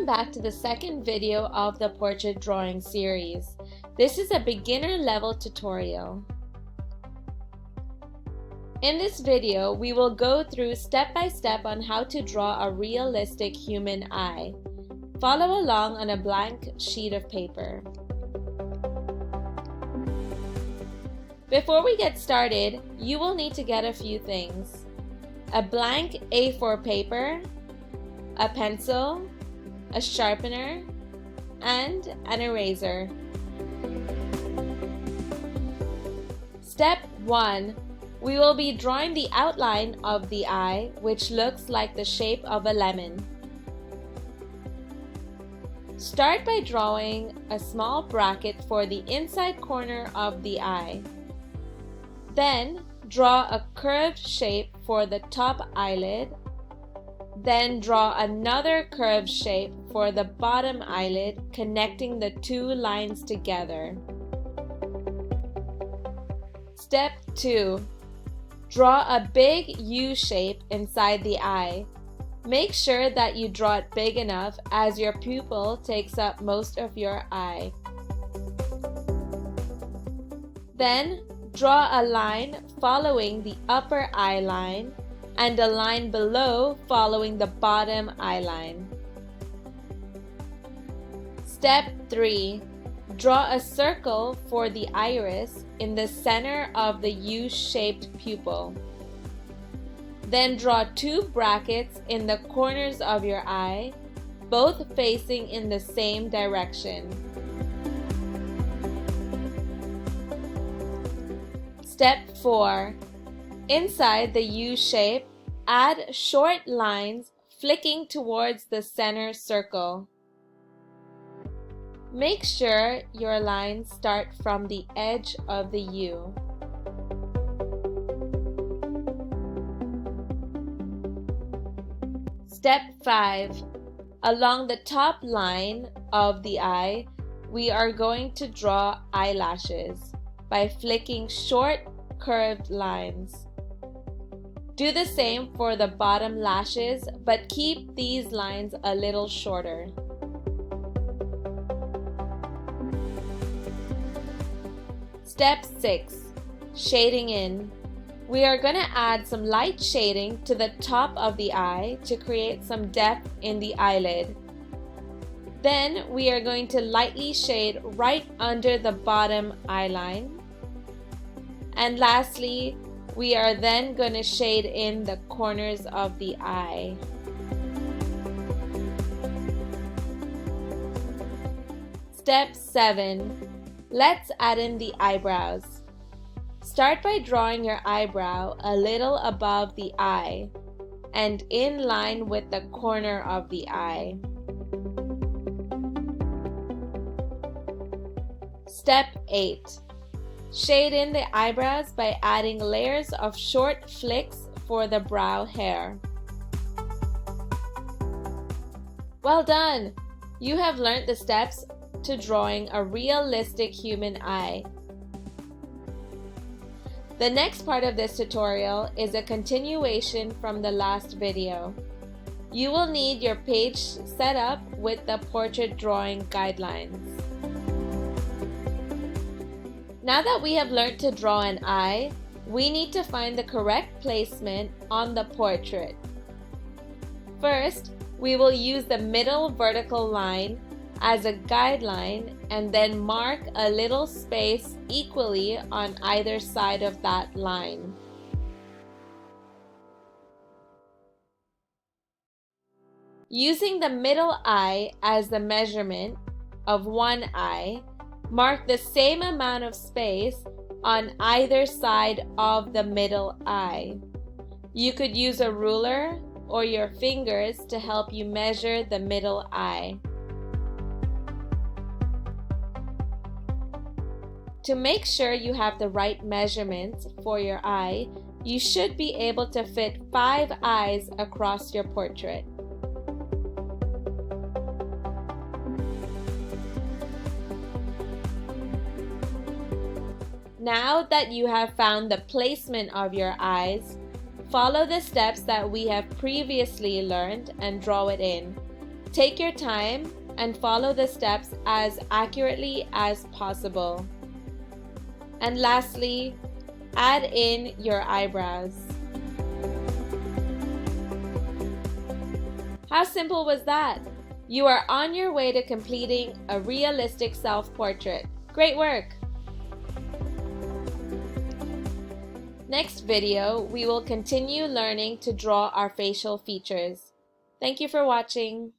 Welcome back to the second video of the portrait drawing series. This is a beginner level tutorial. In this video, we will go through step by step on how to draw a realistic human eye. Follow along on a blank sheet of paper. Before we get started, you will need to get a few things: a blank A4 paper, a pencil, a sharpener, and an eraser. Step 1. We will be drawing the outline of the eye, which looks like the shape of a lemon. Start by drawing a small bracket for the inside corner of the eye. Then, draw a curved shape for the top eyelid. Then draw another curved shape for the bottom eyelid, connecting the two lines together. Step 2. Draw a big U shape inside the eye. Make sure that you draw it big enough, as your pupil takes up most of your eye. Then, draw a line following the upper eye line and a line below following the bottom eye line. Step 3. Draw a circle for the iris in the center of the U-shaped pupil. Then draw two brackets in the corners of your eye, both facing in the same direction. Step 4. Inside the U shape, add short lines flicking towards the center circle. Make sure your lines start from the edge of the U. Step 5. Along the top line of the eye, we are going to draw eyelashes by flicking short curved lines. Do the same for the bottom lashes, but keep these lines a little shorter. Step 6. Shading in. We are going to add some light shading to the top of the eye to create some depth in the eyelid. Then we are going to lightly shade right under the bottom eyeline. And lastly, we are then going to shade in the corners of the eye. Step 7. Let's add in the eyebrows. Start by drawing your eyebrow a little above the eye and in line with the corner of the eye. Step 8. Shade in the eyebrows by adding layers of short flicks for the brow hair. Well done! You have learned the steps to drawing a realistic human eye. The next part of this tutorial is a continuation from the last video. You will need your page set up with the portrait drawing guidelines. Now that we have learned to draw an eye, we need to find the correct placement on the portrait. First, we will use the middle vertical line as a guideline and then mark a little space equally on either side of that line. Using the middle eye as the measurement of one eye, mark the same amount of space on either side of the middle eye. You could use a ruler or your fingers to help you measure the middle eye. To make sure you have the right measurements for your eye, you should be able to fit 5 eyes across your portrait. Now that you have found the placement of your eyes, follow the steps that we have previously learned and draw it in. Take your time and follow the steps as accurately as possible. And lastly, add in your eyebrows. How simple was that? You are on your way to completing a realistic self-portrait. Great work! Next video, we will continue learning to draw our facial features. Thank you for watching.